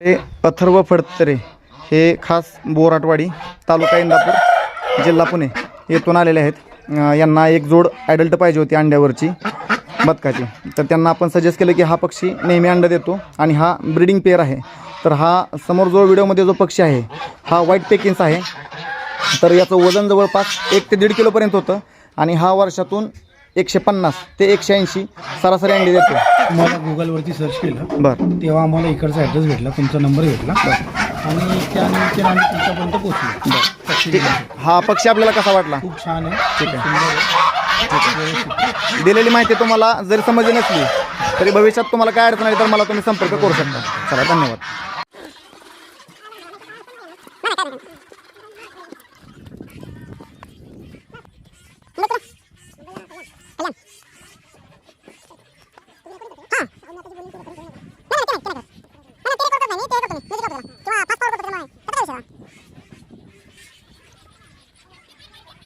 हे अथर्व फडतरे हे खास बोराटवाडी तालुका इंदापूर जिल्हा पुणे येथून आलेले आहेत। यांना एक जोड ॲडल्ट पाहिजे होती अंड्यावरची बदकाची, तर त्यांना आपण सजेस्ट केलं की हा पक्षी नेहमी अंडा देतो आणि हा ब्रीडिंग पेअर आहे। तर हा समोर जो व्हिडिओमध्ये जो पक्षी आहे हा व्हाईट पेकिन्स आहे। तर याचं वजन जवळपास 1 ते 1.5 किलोपर्यंत होतं आणि हा वर्षातून 150 ते 180 सरासरी अंडी देतो। मला गुगलवरती सर्च केलं बरं, तेव्हा आम्हाला इकडचा ॲड्रेस भेटला, तुमचा नंबर भेटला आणि त्यानिमित्ताने आम्ही तुमच्यापर्यंत पोहोचलो। बरं ठीक आहे। हा पक्षी आपल्याला कसा वाटला? खूप छान आहे, ठीक आहे। सुंदर आहे। दिलेली माहिती तुम्हाला जरी समजली नसली तरी भविष्यात तुम्हाला काय अडचण आली तर मला तुम्ही संपर्क करू शकता। चला, धन्यवाद। हाँ